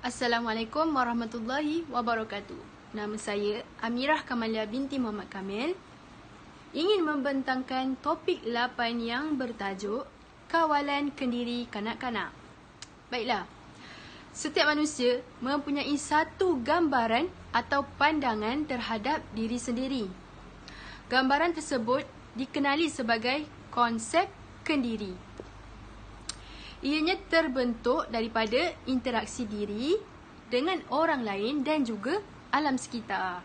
Assalamualaikum warahmatullahi wabarakatuh. Nama saya Amirah Kamalia binti Muhammad Kamil. Ingin membentangkan topik 8 yang bertajuk Kawalan Kendiri Kanak-kanak. Baiklah, setiap manusia mempunyai satu gambaran atau pandangan terhadap diri sendiri. Gambaran tersebut dikenali sebagai konsep kendiri. Ianya terbentuk daripada interaksi diri dengan orang lain dan juga alam sekitar.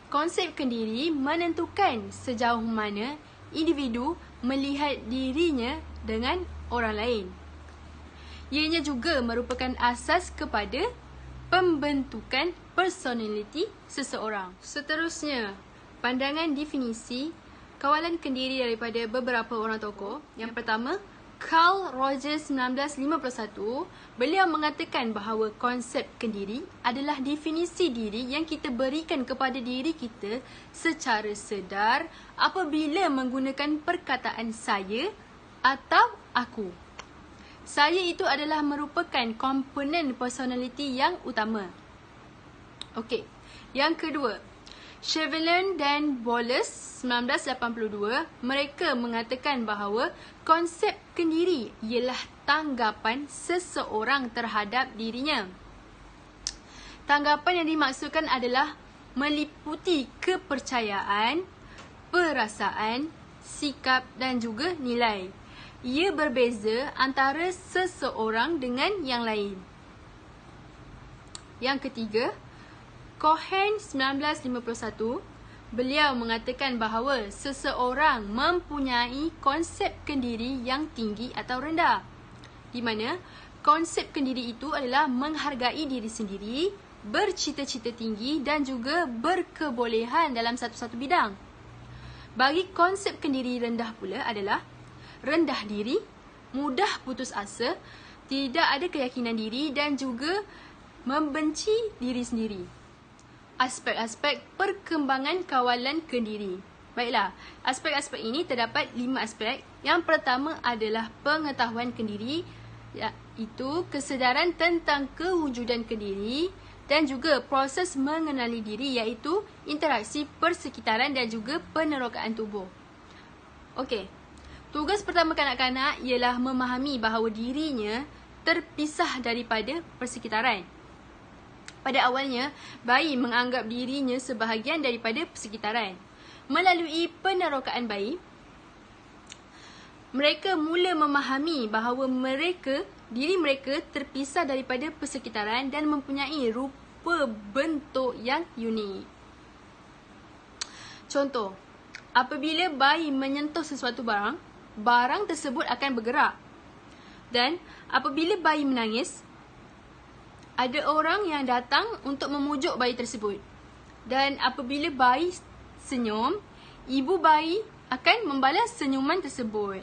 Konsep kendiri menentukan sejauh mana individu melihat dirinya dengan orang lain. Ianya juga merupakan asas kepada pembentukan personaliti seseorang. Seterusnya, pandangan definisi kawalan kendiri daripada beberapa orang tokoh. Yang pertama, Carl Rogers 1951, beliau mengatakan bahawa konsep kendiri adalah definisi diri yang kita berikan kepada diri kita secara sedar apabila menggunakan perkataan saya atau aku. Saya itu adalah merupakan komponen personaliti yang utama. Okey, yang kedua, Chevalier dan Wallace 1982, mereka mengatakan bahawa konsep kendiri ialah tanggapan seseorang terhadap dirinya. Tanggapan yang dimaksudkan adalah meliputi kepercayaan, perasaan, sikap dan juga nilai. Ia berbeza antara seseorang dengan yang lain. Yang ketiga, Cohen 1951, beliau mengatakan bahawa seseorang mempunyai konsep kendiri yang tinggi atau rendah, di mana konsep kendiri itu adalah menghargai diri sendiri, bercita-cita tinggi dan juga berkebolehan dalam satu-satu bidang. Bagi konsep kendiri rendah pula adalah rendah diri, mudah putus asa, tidak ada keyakinan diri dan juga membenci diri sendiri. Aspek-aspek perkembangan kawalan kendiri. Baiklah, aspek-aspek ini terdapat 5 aspek. Yang pertama adalah pengetahuan kendiri, iaitu kesedaran tentang kewujudan kendiri dan juga proses mengenali diri, iaitu interaksi persekitaran dan juga penerokaan tubuh. Okey, tugas pertama kanak-kanak ialah memahami bahawa dirinya terpisah daripada persekitaran. Pada awalnya, bayi menganggap dirinya sebahagian daripada persekitaran. Melalui penerokaan bayi, mereka mula memahami bahawa diri mereka terpisah daripada persekitaran dan mempunyai rupa bentuk yang unik. Contoh, apabila bayi menyentuh sesuatu barang, barang tersebut akan bergerak. Dan apabila bayi menangis, ada orang yang datang untuk memujuk bayi tersebut. Dan apabila bayi senyum, ibu bayi akan membalas senyuman tersebut.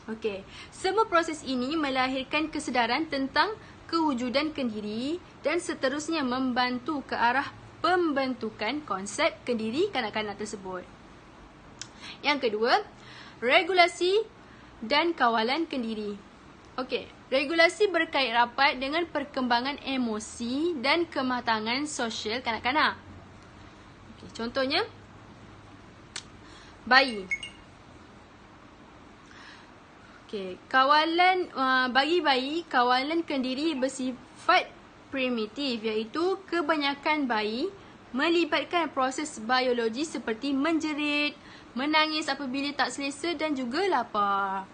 Okey, semua proses ini melahirkan kesedaran tentang kewujudan kendiri dan seterusnya membantu ke arah pembentukan konsep kendiri kanak-kanak tersebut. Yang kedua, regulasi dan kawalan kendiri. Okey, regulasi berkait rapat dengan perkembangan emosi dan kematangan sosial kanak-kanak. Okey, contohnya, bayi. Okey, bagi bayi, kawalan kendiri bersifat primitif, iaitu kebanyakan bayi melibatkan proses biologi seperti menjerit, menangis apabila tak selesa dan juga lapar.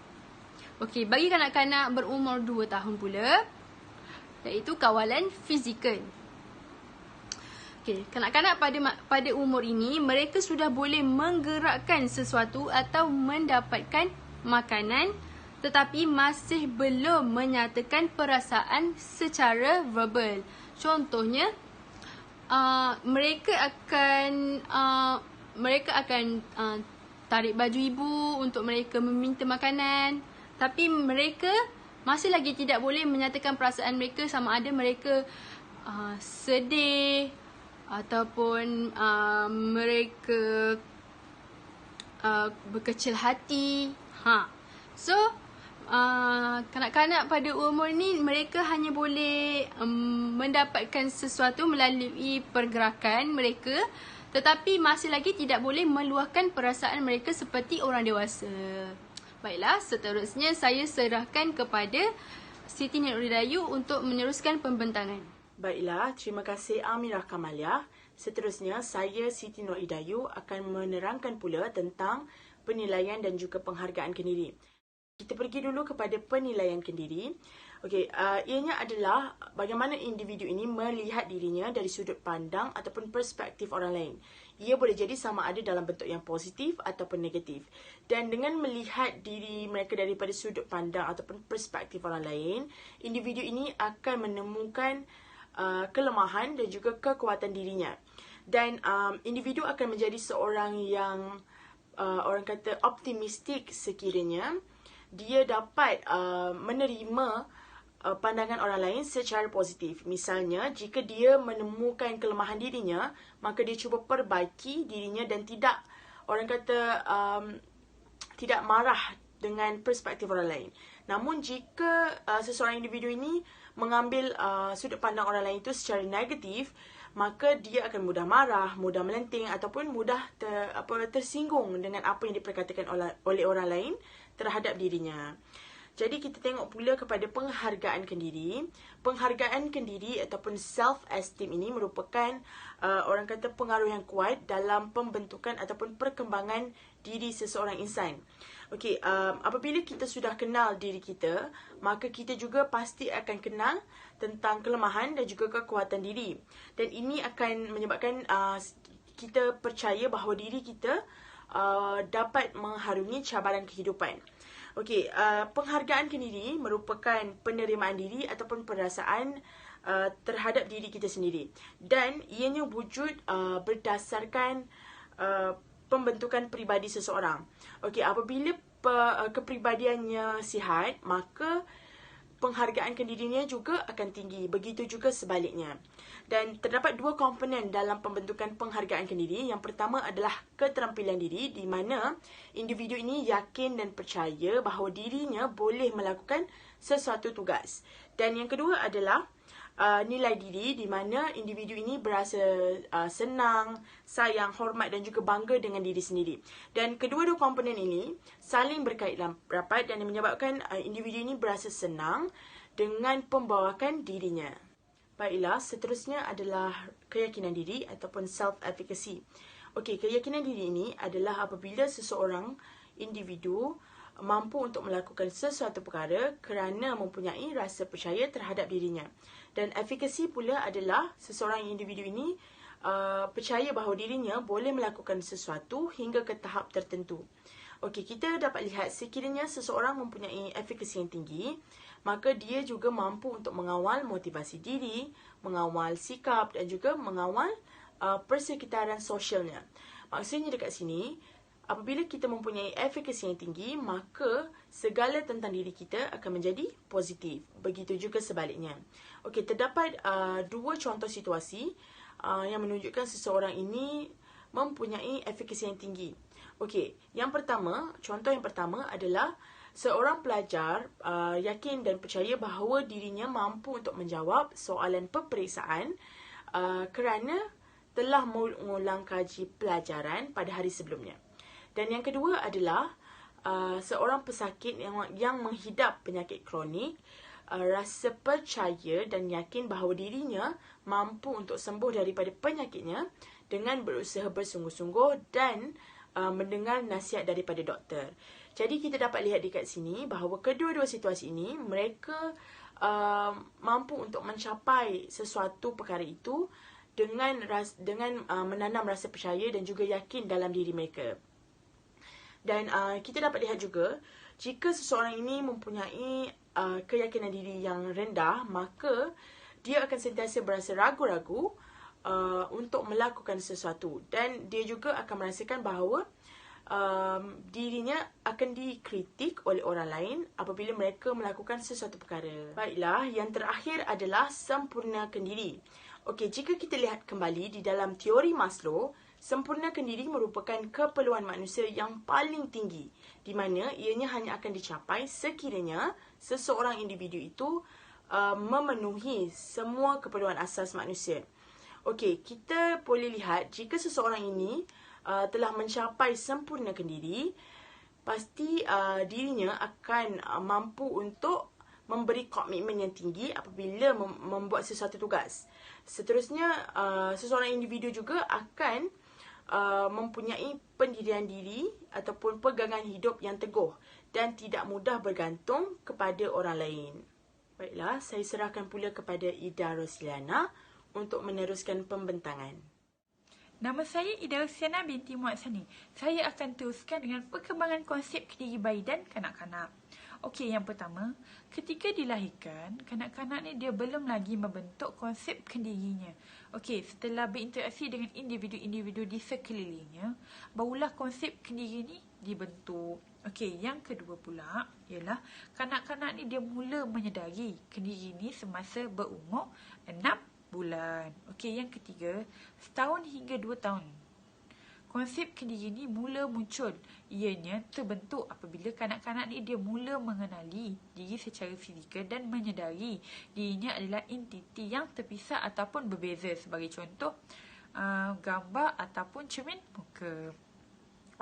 Okey, bagi kanak-kanak berumur 2 tahun pula, iaitu kawalan fizikal. Okey, kanak-kanak pada umur ini, mereka sudah boleh menggerakkan sesuatu atau mendapatkan makanan, tetapi masih belum menyatakan perasaan secara verbal. Contohnya, mereka akan tarik baju ibu untuk mereka meminta makanan. Tapi mereka masih lagi tidak boleh menyatakan perasaan mereka, sama ada mereka sedih ataupun mereka berkecil hati. So, kanak-kanak pada umur ni mereka hanya boleh mendapatkan sesuatu melalui pergerakan mereka, tetapi masih lagi tidak boleh meluahkan perasaan mereka seperti orang dewasa. Baiklah, seterusnya saya serahkan kepada Siti Nurhidayah untuk meneruskan pembentangan. Baiklah, terima kasih Amirah Kamaliah. Seterusnya, saya Siti Nurhidayah akan menerangkan pula tentang penilaian dan juga penghargaan kendiri. Kita pergi dulu kepada penilaian kendiri. Okey, ianya adalah bagaimana individu ini melihat dirinya dari sudut pandang ataupun perspektif orang lain. Ia boleh jadi sama ada dalam bentuk yang positif ataupun negatif. Dan dengan melihat diri mereka daripada sudut pandang ataupun perspektif orang lain, individu ini akan menemukan kelemahan dan juga kekuatan dirinya. Dan individu akan menjadi seorang yang orang kata optimistik sekiranya dia dapat menerima pandangan orang lain secara positif. Misalnya, jika dia menemukan kelemahan dirinya, maka dia cuba perbaiki dirinya dan tidak, orang kata, tidak marah dengan perspektif orang lain. Namun, jika seseorang individu ini mengambil sudut pandang orang lain itu secara negatif, maka dia akan mudah marah, mudah melenting ataupun mudah tersinggung dengan apa yang diperkatakan oleh orang lain terhadap dirinya. Jadi kita tengok pula kepada penghargaan kendiri. Penghargaan kendiri ataupun self-esteem ini merupakan orang kata pengaruh yang kuat dalam pembentukan ataupun perkembangan diri seseorang insan. Okey, apabila kita sudah kenal diri kita, maka kita juga pasti akan kenal tentang kelemahan dan juga kekuatan diri. Dan ini akan menyebabkan kita percaya bahawa diri kita dapat mengharungi cabaran kehidupan. Okey, penghargaan kendiri merupakan penerimaan diri ataupun perasaan terhadap diri kita sendiri. Dan ianya wujud berdasarkan pembentukan peribadi seseorang. Okey, apabila kepribadiannya sihat, maka penghargaan kendirinya juga akan tinggi. Begitu juga sebaliknya. Dan terdapat dua komponen dalam pembentukan penghargaan kendiri. Yang pertama adalah keterampilan diri, di mana individu ini yakin dan percaya bahawa dirinya boleh melakukan sesuatu tugas. Dan yang kedua adalah nilai diri, di mana individu ini berasa senang, sayang, hormat dan juga bangga dengan diri sendiri. Dan kedua-dua komponen ini saling berkait rapat dan menyebabkan individu ini berasa senang dengan pembawakan dirinya. Baiklah, seterusnya adalah keyakinan diri ataupun self-efficacy. Okey, keyakinan diri ini adalah apabila seseorang individu mampu untuk melakukan sesuatu perkara kerana mempunyai rasa percaya terhadap dirinya. Dan efficacy pula adalah seseorang individu ini percaya bahawa dirinya boleh melakukan sesuatu hingga ke tahap tertentu. Okey, kita dapat lihat sekiranya seseorang mempunyai efficacy yang tinggi, maka dia juga mampu untuk mengawal motivasi diri, mengawal sikap dan juga mengawal persekitaran sosialnya. Maksudnya dekat sini, apabila kita mempunyai efficacy yang tinggi, maka segala tentang diri kita akan menjadi positif. Begitu juga sebaliknya. Okey, terdapat dua contoh situasi yang menunjukkan seseorang ini mempunyai efficacy yang tinggi. Okey, contoh yang pertama adalah seorang pelajar yakin dan percaya bahawa dirinya mampu untuk menjawab soalan peperiksaan kerana telah mengulang kaji pelajaran pada hari sebelumnya. Dan yang kedua adalah seorang pesakit yang menghidap penyakit kronik rasa percaya dan yakin bahawa dirinya mampu untuk sembuh daripada penyakitnya dengan berusaha bersungguh-sungguh dan mendengar nasihat daripada doktor. Jadi kita dapat lihat dekat sini bahawa kedua-dua situasi ini mereka mampu untuk mencapai sesuatu perkara itu dengan menanam rasa percaya dan juga yakin dalam diri mereka. Dan kita dapat lihat juga jika seseorang ini mempunyai keyakinan diri yang rendah, maka dia akan sentiasa berasa ragu-ragu untuk melakukan sesuatu. Dan dia juga akan merasakan bahawa dirinya akan dikritik oleh orang lain apabila mereka melakukan sesuatu perkara. Baiklah, yang terakhir adalah sempurnakan diri. Okey, jika kita lihat kembali di dalam teori Maslow, Sempurnakan diri merupakan keperluan manusia yang paling tinggi, di mana ianya hanya akan dicapai sekiranya seseorang individu itu memenuhi semua keperluan asas manusia. Okey, kita boleh lihat jika seseorang ini telah mencapai sempurnakan diri, pasti dirinya akan mampu untuk memberi komitmen yang tinggi apabila membuat sesuatu tugas. Seterusnya, seseorang individu juga akan mempunyai pendirian diri ataupun pegangan hidup yang teguh dan tidak mudah bergantung kepada orang lain. Baiklah, saya serahkan pula kepada Ida Rosliana untuk meneruskan pembentangan. Nama saya Ida Rosliana binti Muhammad Sani. Saya akan teruskan dengan perkembangan konsep kediri bayi dan kanak-kanak. Okey, yang pertama, ketika dilahirkan, kanak-kanak ni dia belum lagi membentuk konsep kendirinya. Okey, setelah berinteraksi dengan individu-individu di sekelilingnya, barulah konsep kendiri ni dibentuk. Okey, yang kedua pula ialah kanak-kanak ni dia mula menyedari kendiri ni semasa berumur 6 bulan. Okey, yang ketiga, setahun hingga 2 tahun. Konsep kendiri ni mula muncul. Ianya terbentuk apabila kanak-kanak ni dia mula mengenali diri secara fizikal dan menyedari dirinya adalah entiti yang terpisah ataupun berbeza. Sebagai contoh, gambar ataupun cermin muka.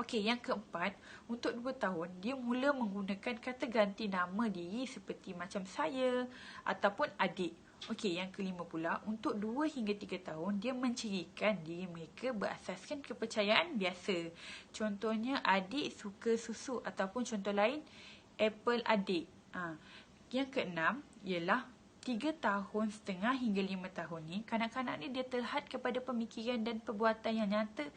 Okey, yang keempat, untuk 2 tahun, dia mula menggunakan kata ganti nama diri seperti macam saya ataupun adik. Okey, yang kelima pula, untuk 2 hingga 3 tahun, dia mencirikan diri mereka berasaskan kepercayaan biasa. Contohnya, adik suka susu ataupun contoh lain, apple adik. Yang keenam ialah 3 tahun setengah hingga 5 tahun ni, kanak-kanak ni dia terhad kepada pemikiran dan perbuatan yang nyata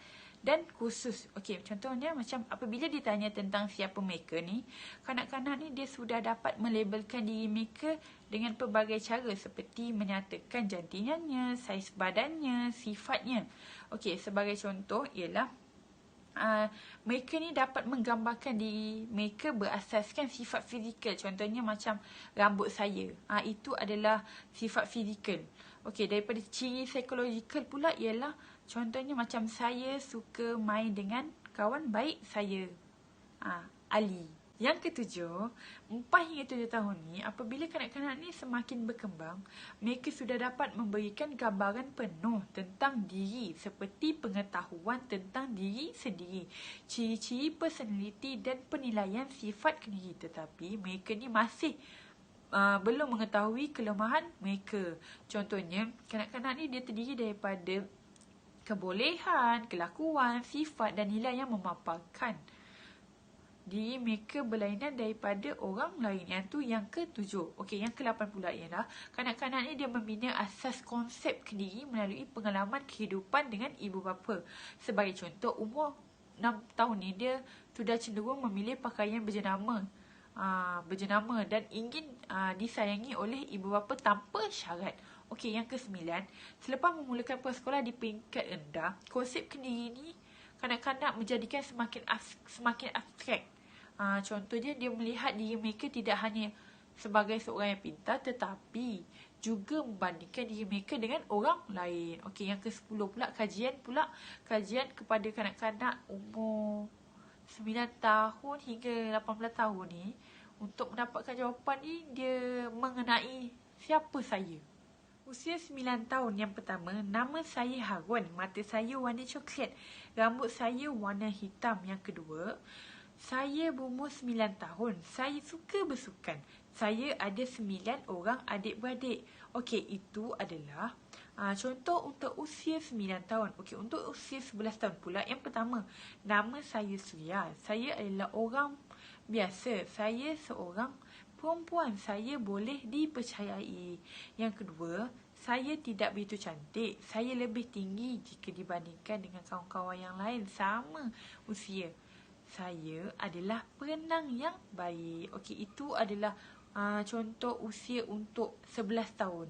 dan khusus. Okey, contohnya macam apabila ditanya tentang siapa mereka ni, kanak-kanak ni dia sudah dapat melabelkan diri mereka dengan pelbagai cara seperti menyatakan jantingannya, saiz badannya, sifatnya. Okey, sebagai contoh ialah mereka ni dapat menggambarkan diri mereka berasaskan sifat fizikal. Contohnya macam rambut saya. Itu adalah sifat fizikal. Okey, daripada ciri psikologikal pula ialah contohnya macam saya suka main dengan kawan baik saya, Ali. Yang ketujuh, 4 hingga 7 tahun ni, apabila kanak-kanak ni semakin berkembang, mereka sudah dapat memberikan gambaran penuh tentang diri seperti pengetahuan tentang diri sendiri, ciri-ciri personaliti dan penilaian sifat kendiri. Tetapi mereka ni masih belum mengetahui kelemahan mereka. Contohnya, kanak-kanak ni dia terdiri daripada kebolehan, kelakuan, sifat dan nilai yang memaparkan diri mereka berlainan daripada orang lain. Yang tu yang ke-7. Okey, yang ke-8 pula ialah kanak-kanak ni dia membina asas konsep kendiri melalui pengalaman kehidupan dengan ibu bapa. Sebagai contoh, umur 6 tahun ni dia sudah cenderung memilih pakaian berjenama dan ingin disayangi oleh ibu bapa tanpa syarat. Okey, yang ke-9, selepas memulakan prasekolah di peringkat rendah, konsep kendiri ni kanak-kanak menjadikan semakin abstrak. Contohnya, dia melihat diri mereka tidak hanya sebagai seorang yang pintar, tetapi juga membandingkan diri mereka dengan orang lain. Okey, yang ke-10 pula, kajian kepada kanak-kanak umur 9 tahun hingga 18 tahun ni. Untuk mendapatkan jawapan ni, dia mengenai siapa saya. Usia 9 tahun yang pertama, nama saya Harun, mata saya warna coklat, rambut saya warna hitam. Yang kedua, saya berumur 9 tahun, saya suka bersukan, saya ada 9 orang adik-beradik. Okey, itu adalah contoh untuk usia 9 tahun. Okey, untuk usia 11 tahun pula, yang pertama, nama saya Surya, saya adalah orang biasa, saya seorang perempuan, saya boleh dipercayai. Yang kedua, saya tidak begitu cantik, saya lebih tinggi jika dibandingkan dengan kawan-kawan yang lain sama usia. Saya adalah perenang yang baik. Okey, itu adalah contoh usia untuk 11 tahun.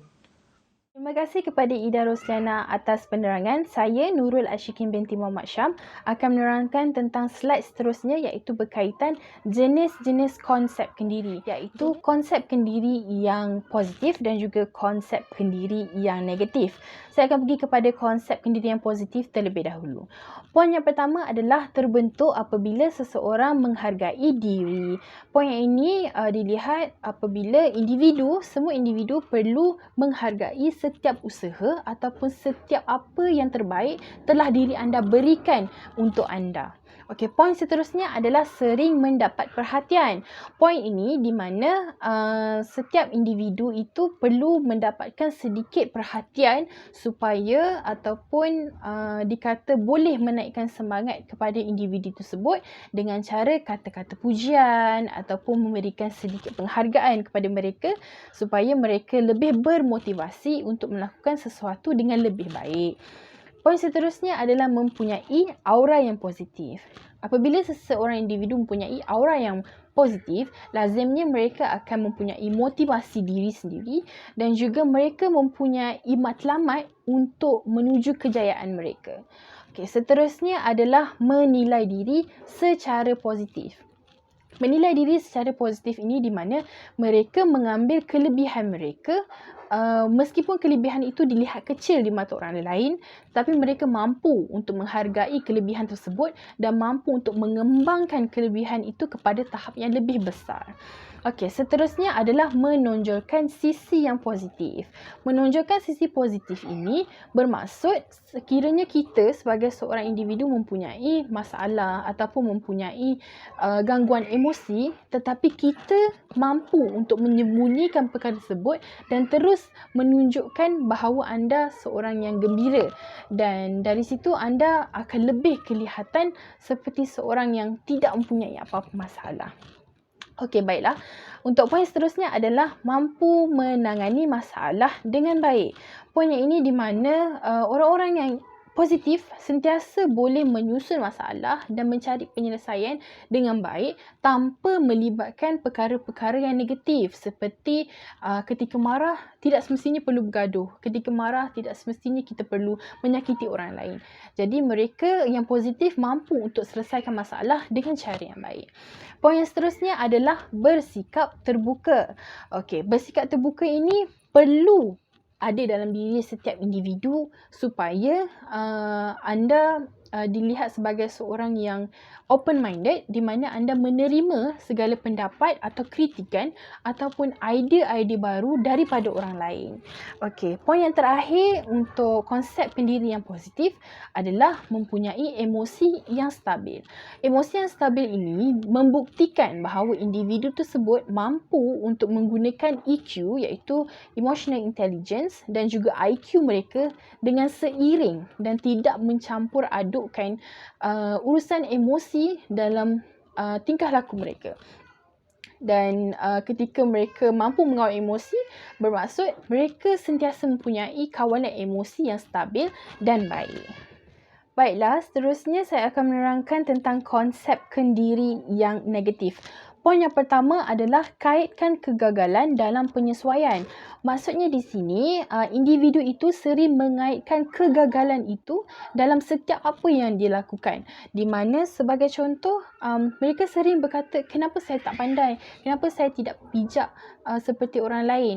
Terima kasih kepada Ida Rosliana atas penerangan. Saya Nurul Ashikin binti Muhammad Syam akan menerangkan tentang slide seterusnya iaitu berkaitan jenis-jenis konsep kendiri, iaitu konsep kendiri yang positif dan juga konsep kendiri yang negatif. Saya akan pergi kepada konsep kendiri yang positif terlebih dahulu. Poin yang pertama adalah terbentuk apabila seseorang menghargai diri. Poin ini dilihat apabila semua individu perlu menghargai setiap usaha ataupun setiap apa yang terbaik telah diri anda berikan untuk anda. Okey, poin seterusnya adalah sering mendapat perhatian. Poin ini di mana setiap individu itu perlu mendapatkan sedikit perhatian supaya ataupun dikata boleh menaikkan semangat kepada individu tersebut dengan cara kata-kata pujian ataupun memberikan sedikit penghargaan kepada mereka supaya mereka lebih bermotivasi untuk melakukan sesuatu dengan lebih baik. Poin seterusnya adalah mempunyai aura yang positif. Apabila seseorang individu mempunyai aura yang positif, lazimnya mereka akan mempunyai motivasi diri sendiri dan juga mereka mempunyai matlamat untuk menuju kejayaan mereka. Okey, seterusnya adalah menilai diri secara positif. Menilai diri secara positif ini di mana mereka mengambil kelebihan mereka meskipun kelebihan itu dilihat kecil di mata orang lain, tapi mereka mampu untuk menghargai kelebihan tersebut dan mampu untuk mengembangkan kelebihan itu kepada tahap yang lebih besar. Okey, seterusnya adalah menonjolkan sisi yang positif. Menonjolkan sisi positif ini bermaksud sekiranya kita sebagai seorang individu mempunyai masalah ataupun mempunyai gangguan emosi, tetapi kita mampu untuk menyembunyikan perkara tersebut dan terus menunjukkan bahawa anda seorang yang gembira, dan dari situ anda akan lebih kelihatan seperti seorang yang tidak mempunyai apa-apa masalah. Okey, baiklah. Untuk poin seterusnya adalah mampu menangani masalah dengan baik. Poin yang ini di mana orang-orang yang positif sentiasa boleh menyusun masalah dan mencari penyelesaian dengan baik tanpa melibatkan perkara-perkara yang negatif seperti ketika marah tidak semestinya perlu bergaduh, ketika marah tidak semestinya kita perlu menyakiti orang lain. Jadi mereka yang positif mampu untuk selesaikan masalah dengan cara yang baik. Poin yang seterusnya adalah bersikap terbuka. Okey, bersikap terbuka ini perlu ada dalam diri setiap individu supaya anda dilihat sebagai seorang yang open-minded, di mana anda menerima segala pendapat atau kritikan ataupun idea-idea baru daripada orang lain. Okey, poin yang terakhir untuk konsep pendiri yang positif adalah mempunyai emosi yang stabil. Emosi yang stabil ini membuktikan bahawa individu tersebut mampu untuk menggunakan EQ iaitu Emotional Intelligence dan juga IQ mereka dengan seiring dan tidak mencampur adukkan urusan emosi dalam tingkah laku mereka. Dan ketika mereka mampu mengawal emosi, bermaksud mereka sentiasa mempunyai kawalan emosi yang stabil dan baik. Baiklah, seterusnya saya akan menerangkan tentang konsep kendiri yang negatif. Poin yang pertama adalah kaitkan kegagalan dalam penyesuaian. Maksudnya di sini, individu itu sering mengaitkan kegagalan itu dalam setiap apa yang dia lakukan. Di mana sebagai contoh, mereka sering berkata, kenapa saya tak pandai? Kenapa saya tidak bijak seperti orang lain?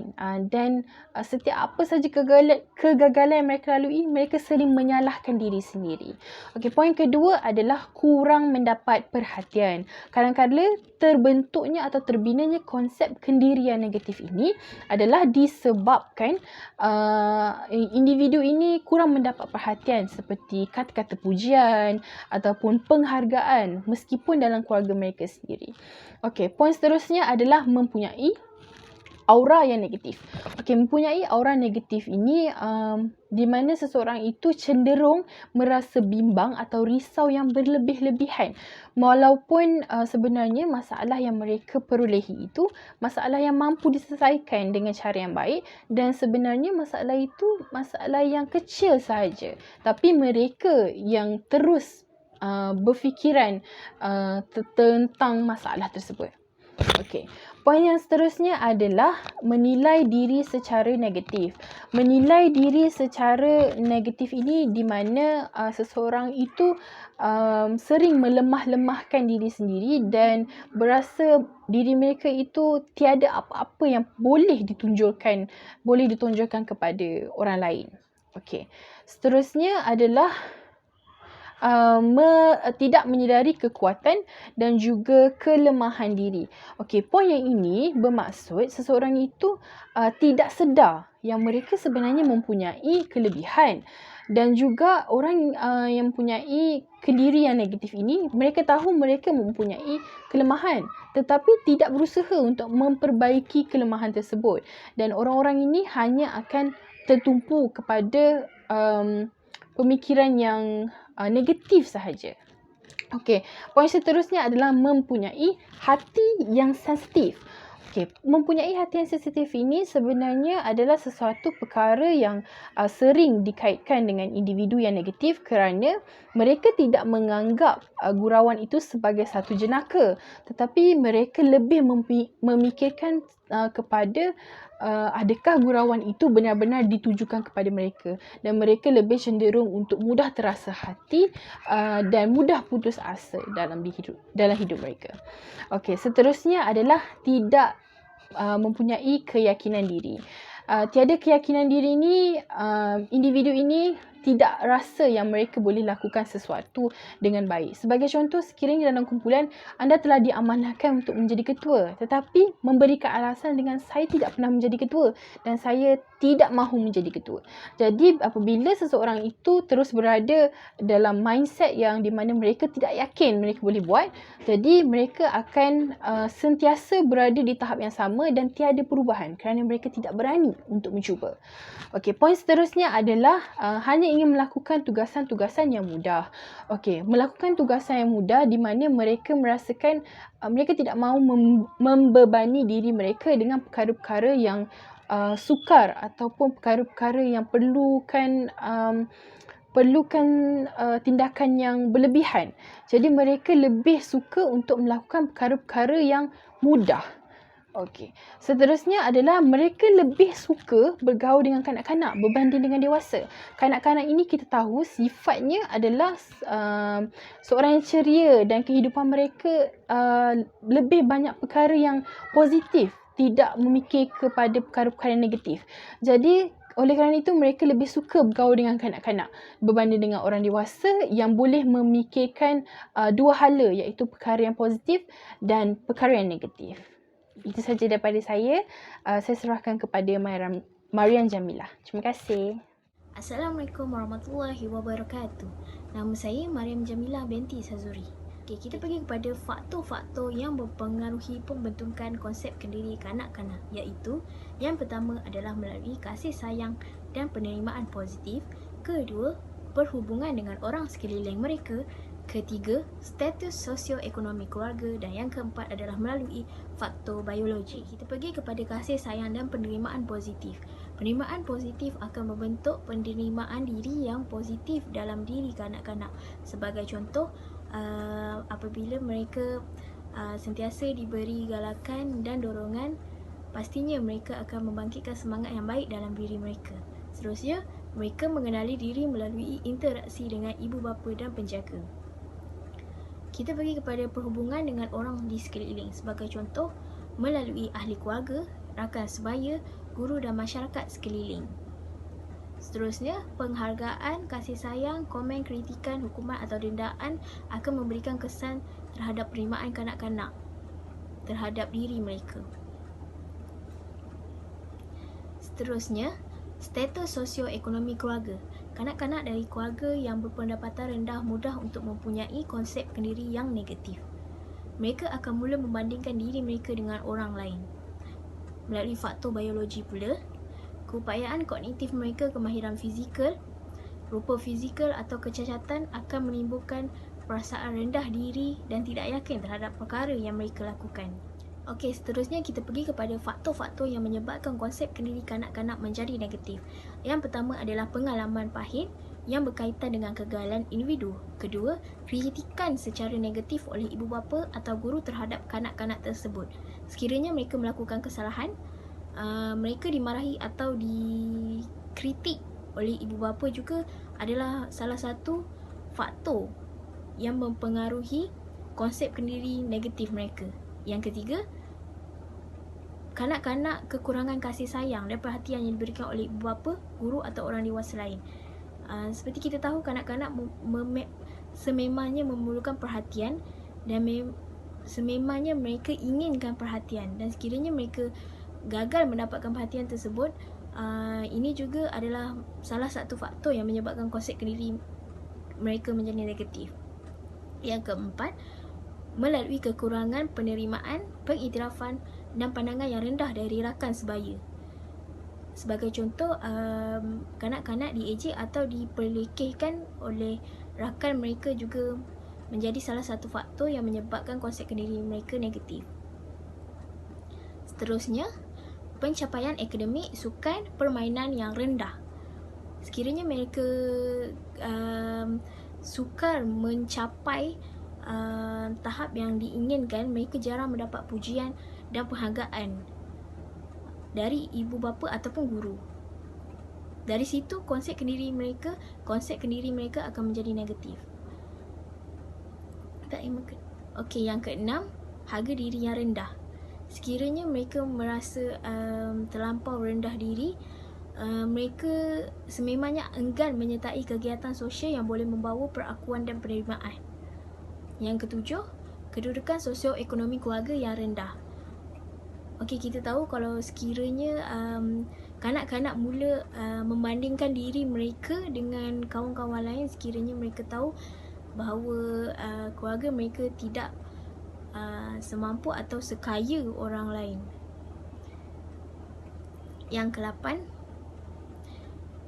Dan setiap apa saja kegagalan yang mereka lalui, mereka sering menyalahkan diri sendiri. Okey, poin kedua adalah kurang mendapat perhatian. Kadang-kadang terbentuknya atau terbinanya konsep kendirian negatif ini adalah disebabkan individu ini kurang mendapat perhatian seperti kata-kata pujian ataupun penghargaan meskipun dalam keluarga mereka sendiri. Okey, poin seterusnya adalah mempunyai aura yang negatif. Okey, mempunyai aura negatif ini di mana seseorang itu cenderung merasa bimbang atau risau yang berlebih-lebihan. Walaupun sebenarnya masalah yang mereka perolehi itu masalah yang mampu diselesaikan dengan cara yang baik, dan sebenarnya masalah itu masalah yang kecil sahaja. Tapi mereka yang terus berfikiran tentang masalah tersebut. Okey. poin yang seterusnya adalah menilai diri secara negatif. Menilai diri secara negatif ini di mana seseorang itu sering melemah-lemahkan diri sendiri dan berasa diri mereka itu tiada apa-apa yang boleh ditonjolkan kepada orang lain. Okey. Seterusnya adalah tidak menyedari kekuatan dan juga kelemahan diri. Okey, poin yang ini bermaksud seseorang itu tidak sedar yang mereka sebenarnya mempunyai kelebihan, dan juga orang yang mempunyai kendiri yang negatif ini, mereka tahu mereka mempunyai kelemahan tetapi tidak berusaha untuk memperbaiki kelemahan tersebut, dan orang-orang ini hanya akan tertumpu kepada pemikiran yang negatif sahaja. Okey, poin seterusnya adalah mempunyai hati yang sensitif. Okey, mempunyai hati yang sensitif ini sebenarnya adalah sesuatu perkara yang sering dikaitkan dengan individu yang negatif kerana mereka tidak menganggap gurauan itu sebagai satu jenaka, tetapi mereka lebih memikirkan kepada adakah gurauan itu benar-benar ditujukan kepada mereka, dan mereka lebih cenderung untuk mudah terasa hati dan mudah putus asa dalam hidup mereka. Okey, seterusnya adalah tidak mempunyai keyakinan diri. Tiada keyakinan diri ini, individu ini tidak rasa yang mereka boleh lakukan sesuatu dengan baik. Sebagai contoh, sekiranya dalam kumpulan anda telah diamanahkan untuk menjadi ketua, tetapi memberikan alasan dengan saya tidak pernah menjadi ketua dan saya tidak mahu menjadi ketua. Jadi apabila seseorang itu terus berada dalam mindset yang di mana mereka tidak yakin mereka boleh buat, jadi mereka akan sentiasa berada di tahap yang sama dan tiada perubahan kerana mereka tidak berani untuk mencuba. Okey, poin seterusnya adalah hanya ingin melakukan tugasan-tugasan yang mudah. Okey, melakukan tugasan yang mudah di mana mereka merasakan mereka tidak mahu membebani diri mereka dengan perkara-perkara yang sukar ataupun perkara-perkara yang perlukan tindakan yang berlebihan. Jadi mereka lebih suka untuk melakukan perkara-perkara yang mudah. Okey. Seterusnya adalah mereka lebih suka bergaul dengan kanak-kanak berbanding dengan dewasa. Kanak-kanak ini kita tahu sifatnya adalah seorang yang ceria dan kehidupan mereka lebih banyak perkara yang positif, tidak memikir kepada perkara-perkara yang negatif. Jadi oleh kerana itu mereka lebih suka bergaul dengan kanak-kanak berbanding dengan orang dewasa yang boleh memikirkan dua hala, iaitu perkara yang positif dan perkara yang negatif. Itu saja daripada saya. Saya serahkan kepada Mariam Jamilah. Terima kasih. Assalamualaikum warahmatullahi wabarakatuh. Nama saya Mariam Jamilah binti Sazuri. Okay, kita pergi kepada faktor-faktor yang mempengaruhi pembentukan konsep kendiri kanak-kanak, iaitu yang pertama adalah melalui kasih sayang dan penerimaan positif. Kedua, perhubungan dengan orang sekeliling mereka. Ketiga, status sosioekonomi keluarga, dan yang keempat adalah melalui faktor biologi. Kita pergi kepada kasih sayang dan penerimaan positif. Penerimaan positif akan membentuk penerimaan diri yang positif dalam diri kanak-kanak. Sebagai contoh, apabila mereka sentiasa diberi galakan dan dorongan, pastinya mereka akan membangkitkan semangat yang baik dalam diri mereka. Seterusnya, mereka mengenali diri melalui interaksi dengan ibu bapa dan penjaga. Kita pergi kepada perhubungan dengan orang di sekeliling. Sebagai contoh, melalui ahli keluarga, rakan sebaya, guru dan masyarakat sekeliling. Seterusnya, penghargaan, kasih sayang, komen, kritikan, hukuman atau dendaan akan memberikan kesan terhadap penerimaan kanak-kanak terhadap diri mereka. Seterusnya, status sosioekonomi keluarga. Kanak-kanak dari keluarga yang berpendapatan rendah mudah untuk mempunyai konsep kendiri yang negatif. Mereka akan mula membandingkan diri mereka dengan orang lain. Melalui faktor biologi pula, keupayaan kognitif mereka, kemahiran fizikal, rupa fizikal atau kecacatan akan menimbulkan perasaan rendah diri dan tidak yakin terhadap perkara yang mereka lakukan. Okey, seterusnya kita pergi kepada faktor-faktor yang menyebabkan konsep kendiri kanak-kanak menjadi negatif. Yang pertama adalah pengalaman pahit yang berkaitan dengan kegagalan individu. Kedua, kritikan secara negatif oleh ibu bapa atau guru terhadap kanak-kanak tersebut. Sekiranya mereka melakukan kesalahan, mereka dimarahi atau dikritik oleh ibu bapa juga adalah salah satu faktor yang mempengaruhi konsep kendiri negatif mereka. Yang ketiga, kanak-kanak kekurangan kasih sayang dan perhatian yang diberikan oleh ibu bapa, guru atau orang dewasa lain. Seperti kita tahu, kanak-kanak sememangnya memerlukan perhatian dan sememangnya mereka inginkan perhatian, dan sekiranya mereka gagal mendapatkan perhatian tersebut, ini juga adalah salah satu faktor yang menyebabkan konsep kendiri mereka menjadi negatif. Yang keempat, melalui kekurangan penerimaan, pengiktirafan dan pandangan yang rendah dari rakan sebaya. Sebagai contoh, kanak-kanak diejek atau diperlekehkan oleh rakan mereka juga menjadi salah satu faktor yang menyebabkan konsep kendiri mereka negatif. Seterusnya, pencapaian akademik, sukan, permainan yang rendah. Sekiranya mereka sukar mencapai tahap yang diinginkan, mereka jarang mendapat pujian dan penghargaan dari ibu bapa ataupun guru. Dari situ konsep kendiri mereka akan menjadi negatif. Okey, yang keenam, harga diri yang rendah. Sekiranya mereka merasa terlampau rendah diri, mereka sememangnya enggan menyertai kegiatan sosial yang boleh membawa perakuan dan penerimaan. Yang ketujuh, kedudukan sosioekonomi keluarga yang rendah. Okey, kita tahu kalau sekiranya kanak-kanak mula membandingkan diri mereka dengan kawan-kawan lain, sekiranya mereka tahu bahawa keluarga mereka tidak semampu atau sekaya orang lain. Yang ke-8,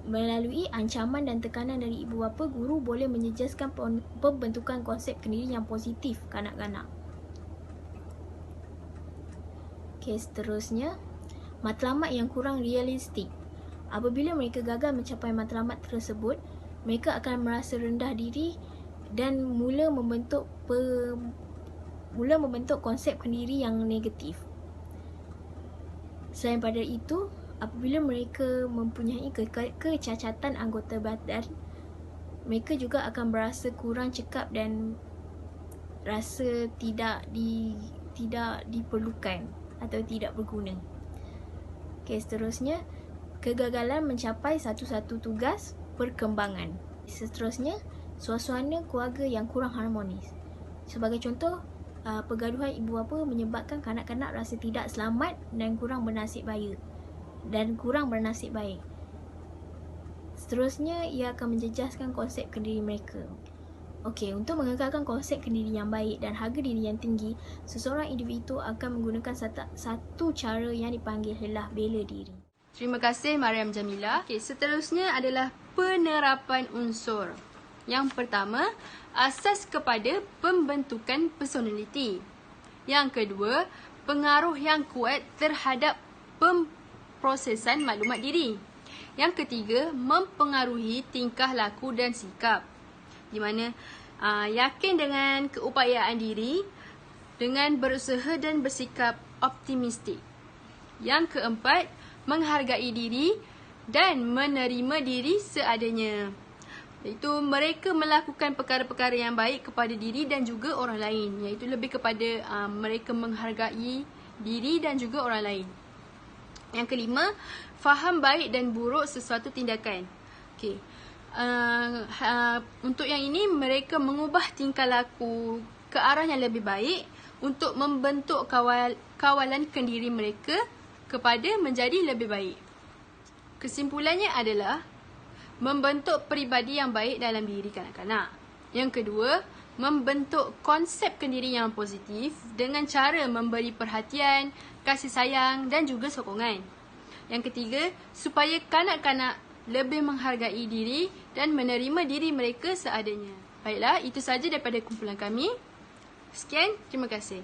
melalui ancaman dan tekanan dari ibu bapa, guru boleh menyejaskan pembentukan konsep kendiri yang positif kanak-kanak. Okey, seterusnya, matlamat yang kurang realistik. Apabila mereka gagal mencapai matlamat tersebut, mereka akan merasa rendah diri dan mula membentuk konsep kendiri yang negatif. Selain pada itu, apabila mereka mempunyai kecacatan anggota badan, mereka juga akan berasa kurang cekap dan rasa tidak diperlukan atau tidak berguna. Okey, seterusnya, kegagalan mencapai satu-satu tugas perkembangan. Seterusnya, suasana keluarga yang kurang harmonis. Sebagai contoh, pergaduhan ibu bapa menyebabkan kanak-kanak rasa tidak selamat dan kurang bernasib baik. Seterusnya, ia akan menjejaskan konsep kendiri mereka. Okey, untuk mengekalkan konsep kendiri yang baik dan harga diri yang tinggi, seseorang individu akan menggunakan satu cara yang dipanggil helah bela diri. Terima kasih Mariam Jamilah. Okey, seterusnya adalah penerapan unsur. Yang pertama, asas kepada pembentukan personaliti. Yang kedua, pengaruh yang kuat terhadap pemprosesan maklumat diri. Yang ketiga, mempengaruhi tingkah laku dan sikap. Di mana yakin dengan keupayaan diri dengan berusaha dan bersikap optimistik. Yang keempat, menghargai diri dan menerima diri seadanya. Iaitu mereka melakukan perkara-perkara yang baik kepada diri dan juga orang lain. Iaitu lebih kepada mereka menghargai diri dan juga orang lain. Yang kelima, faham baik dan buruk sesuatu tindakan. Okey. Untuk yang ini, mereka mengubah tingkah laku ke arah yang lebih baik untuk membentuk kawalan kendiri mereka kepada menjadi lebih baik. Kesimpulannya adalah membentuk peribadi yang baik dalam diri kanak-kanak. Yang kedua, membentuk konsep kendiri yang positif dengan cara memberi perhatian, kasih sayang dan juga sokongan. Yang ketiga, supaya kanak-kanak lebih menghargai diri dan menerima diri mereka seadanya. Baiklah, itu sahaja daripada kumpulan kami. Sekian, terima kasih.